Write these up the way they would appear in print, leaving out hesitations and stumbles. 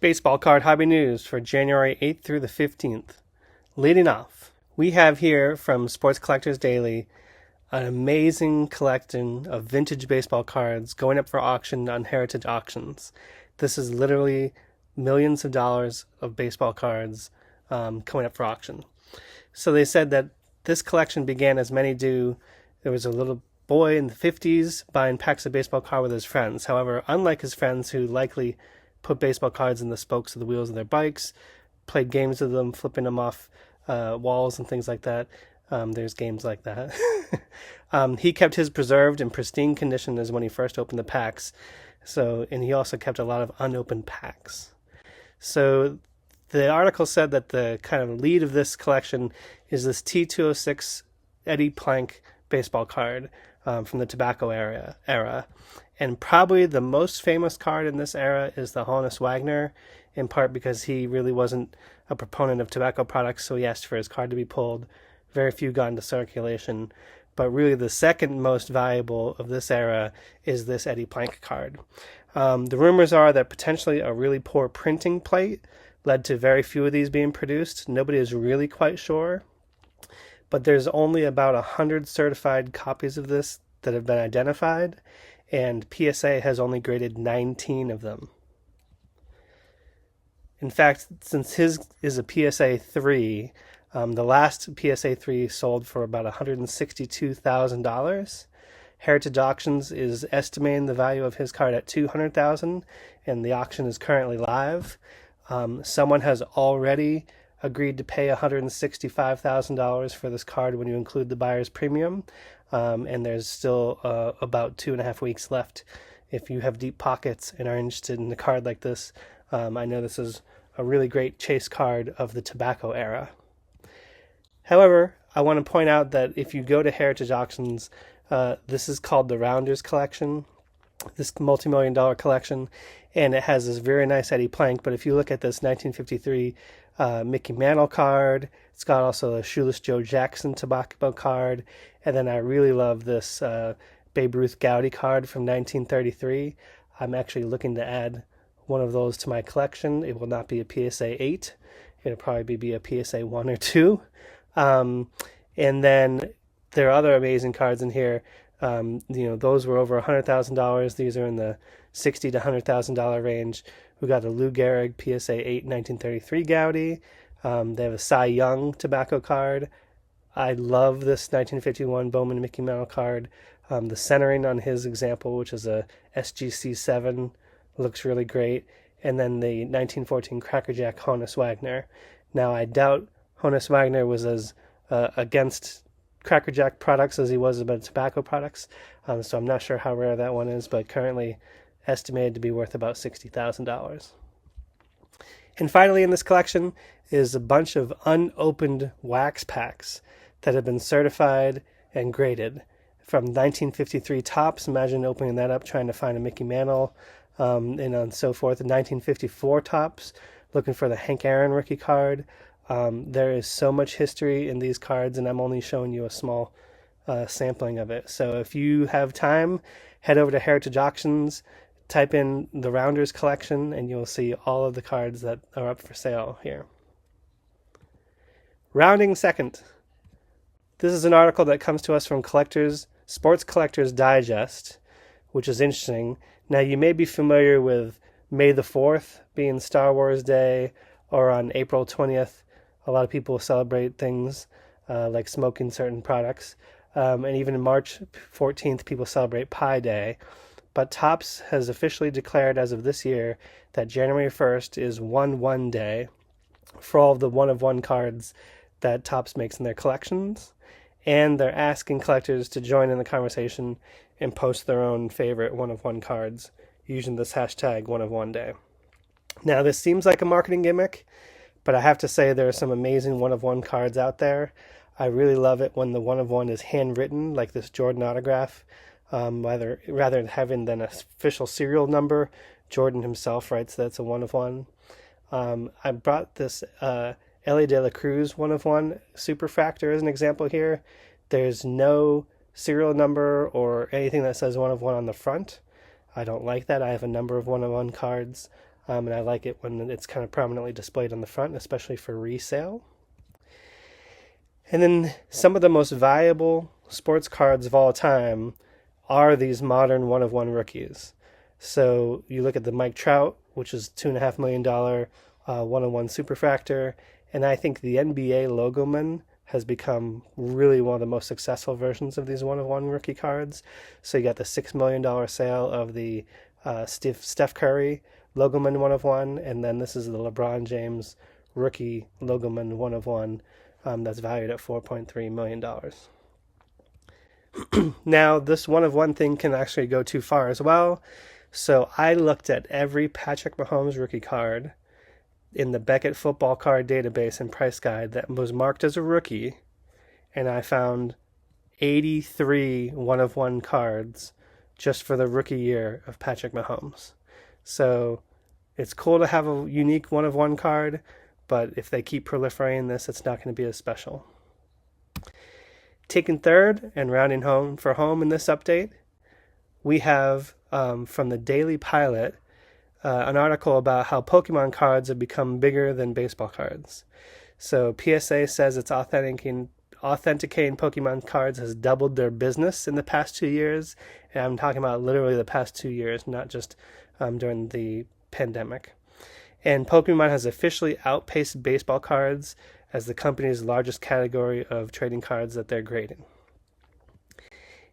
Baseball card hobby news for January 8th through the 15th. Leading off, we have here from Sports Collectors Daily an amazing collection of vintage baseball cards going up for auction on Heritage Auctions. This is literally millions of dollars of baseball cards coming up for auction. So they said that this collection began as many do. There was a little boy in the 50s buying packs of baseball cards with his friends. However, unlike his friends who likely put baseball cards in the spokes of the wheels of their bikes, played games with them, flipping them off walls and things like that. There's games like that. He kept his preserved in pristine condition as when he first opened the packs. And he also kept a lot of unopened packs. So the article said that the kind of lead of this collection is this T206 Eddie Plank baseball card from the tobacco era. And probably the most famous card in this era is the Honus Wagner, in part because he really wasn't a proponent of tobacco products, so he asked for his card to be pulled. Very few got into circulation. But really the second most valuable of this era is this Eddie Plank card. The rumors are that potentially a really poor printing plate led to very few of these being produced. Nobody is really quite sure. But there's only about 100 certified copies of this that have been identified, and PSA has only graded 19 of them. In fact, since his is a PSA 3, the last PSA 3 sold for about $162,000. Heritage Auctions is estimating the value of his card at $200,000, and the auction is currently live. Someone has already agreed to pay $165,000 for this card when you include the buyer's premium, and there's still about 2.5 weeks left. If you have deep pockets and are interested in a card like this, I know this is a really great chase card of the tobacco era. However, I want to point out that if you go to Heritage Auctions, this is called the Rounders collection, this multi-million-dollar collection, and it has this very nice Eddie Plank. But if you look at this 1953 Mickey Mantle card, it's got also a Shoeless Joe Jackson tobacco card, and then I really love this Babe Ruth Gowdy card from 1933. I'm actually looking to add one of those to my collection. It will not be a PSA 8. It'll probably be a PSA 1 or 2. And then there are other amazing cards in here. Those were over $100,000. These are in the $60,000 to $100,000 range. We got a Lou Gehrig PSA 8 1933 Gowdy. They have a Cy Young tobacco card. I love this 1951 Bowman Mickey Mantle card. The centering on his example, which is a SGC 7, looks really great. And then the 1914 Cracker Jack Honus Wagner. Now, I doubt Honus Wagner was as against Cracker Jack products as he was about tobacco products, so I'm not sure how rare that one is, but currently estimated to be worth about $60,000. And finally in this collection is a bunch of unopened wax packs that have been certified and graded from 1953 Topps. Imagine opening that up trying to find a Mickey Mantle and so forth. In 1954 Topps, looking for the Hank Aaron rookie card. There is so much history in these cards, and I'm only showing you a small sampling of it. So if you have time, head over to Heritage Auctions, type in the Rounders collection, and you'll see all of the cards that are up for sale here. Rounding second. This is an article that comes to us from Sports Collectors Digest, which is interesting. Now, you may be familiar with May the 4th being Star Wars Day, or on April 20th, a lot of people celebrate things like smoking certain products. And even in March 14th, people celebrate Pi Day. But Topps has officially declared as of this year that January 1st is 1/1 Day for all of the one-of-one cards that Topps makes in their collections. And they're asking collectors to join in the conversation and post their own favorite one-of-one cards using this hashtag one-of-one-day. Now, this seems like a marketing gimmick, but I have to say there are some amazing one-of-one cards out there. I really love it when the one-of-one is handwritten, like this Jordan autograph. Rather than having an official serial number, Jordan himself writes that's a one-of-one. I brought this Ellie De La Cruz one-of-one Superfractor as an example here. There's no serial number or anything that says one-of-one on the front. I don't like that. I have a number of one-of-one cards. and I like it when it's kind of prominently displayed on the front, especially for resale. And then some of the most valuable sports cards of all time are these modern one-of-one rookies. So you look at the Mike Trout, which is $2.5 million one-of-one superfractor, and I think the NBA Logoman has become really one of the most successful versions of these one-of-one rookie cards. So you got the $6 million sale of the Steph Curry Logoman one-of-one, and then this is the LeBron James rookie Logoman one-of-one that's valued at $4.3 million. Now, this one-of-one thing can actually go too far as well. So I looked at every Patrick Mahomes rookie card in the Beckett football card database and price guide that was marked as a rookie, and I found 83 one-of-one cards just for the rookie year of Patrick Mahomes. So it's cool to have a unique one-of-one card, but if they keep proliferating this, it's not going to be as special. Taking third and rounding home for home in this update, we have from the Daily Pilot an article about how Pokemon cards have become bigger than baseball cards. So PSA says it's authenticating Pokemon cards has doubled their business in the past 2 years. And I'm talking about literally the past 2 years, not just during the pandemic. And Pokemon has officially outpaced baseball cards as the company's largest category of trading cards that they're grading.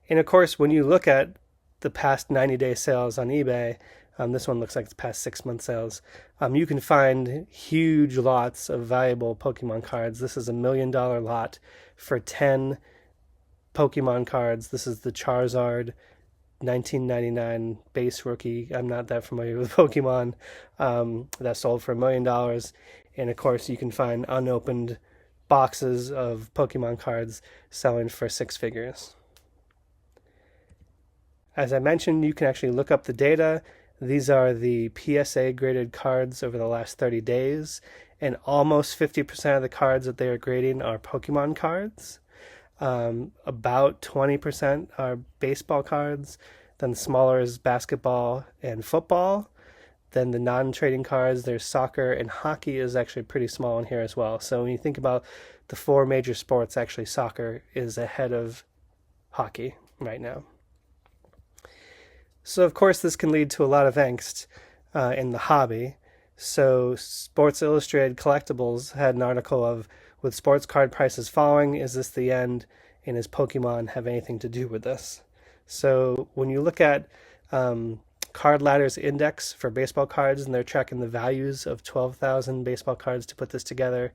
And of course, when you look at the past 90-day sales on eBay, this one looks like it's past 6-month sales, you can find huge lots of valuable Pokemon cards. This is $1 million lot for 10 Pokemon cards. This is the Charizard 1999 base rookie. I'm not that familiar with Pokemon. That sold for $1 million. And of course, you can find unopened boxes of Pokemon cards selling for 6 figures. As I mentioned, you can actually look up the data. These are the PSA graded cards over the last 30 days, and almost 50% of the cards that they are grading are Pokemon cards. About 20% are baseball cards. Then smaller is basketball and football. Then the non-trading cards, there's soccer, and hockey is actually pretty small in here as well. So when you think about the 4 major sports, actually soccer is ahead of hockey right now. So of course this can lead to a lot of angst in the hobby. So Sports Illustrated Collectibles had an article of, with sports card prices falling, is this the end? And does Pokemon have anything to do with this? So when you look at Card Ladder's index for baseball cards, and they're tracking the values of 12,000 baseball cards to put this together,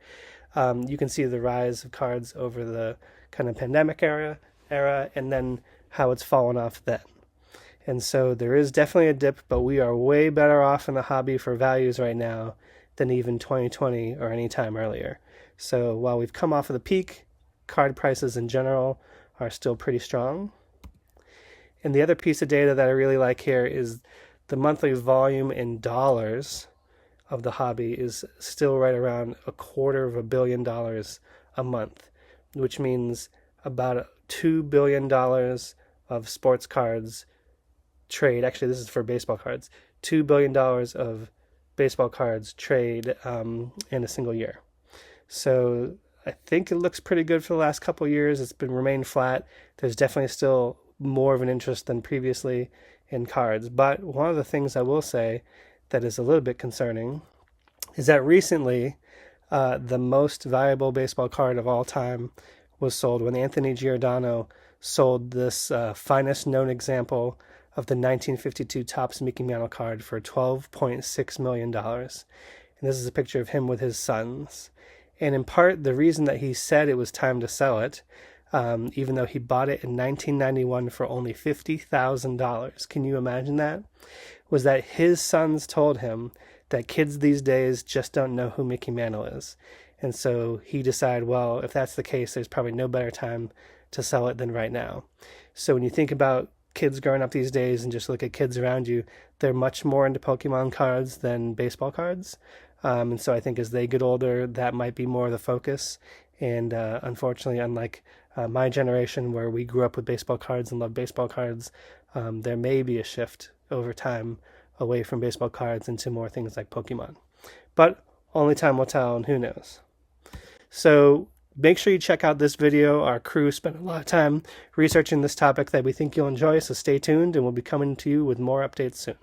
you can see the rise of cards over the kind of pandemic era, and then how it's fallen off then. And so there is definitely a dip, but we are way better off in the hobby for values right now than even 2020 or any time earlier. So while we've come off of the peak, card prices in general are still pretty strong. And the other piece of data that I really like here is the monthly volume in dollars of the hobby is still right around $250 million a month, which means about $2 billion of sports cards trade. Actually, this is for baseball cards. $2 billion of baseball cards trade in a single year. So I think it looks pretty good for the last couple of years. It's been remained flat. There's definitely still more of an interest than previously in cards. But one of the things I will say that is a little bit concerning is that recently the most valuable baseball card of all time was sold when Anthony Giordano sold this finest known example of the 1952 Topps Mickey Mantle card for $12.6 million. And this is a picture of him with his sons. And in part, the reason that he said it was time to sell it, even though he bought it in 1991 for only $50,000, can you imagine that? Was that his sons told him that kids these days just don't know who Mickey Mantle is. And so he decided, well, if that's the case, there's probably no better time to sell it than right now. So when you think about kids growing up these days and just look at kids around you, they're much more into Pokemon cards than baseball cards. And so I think as they get older, that might be more of the focus. And unfortunately, unlike my generation where we grew up with baseball cards and loved baseball cards, there may be a shift over time away from baseball cards into more things like Pokemon. But only time will tell, and who knows. So make sure you check out this video. Our crew spent a lot of time researching this topic that we think you'll enjoy, so stay tuned, and we'll be coming to you with more updates soon.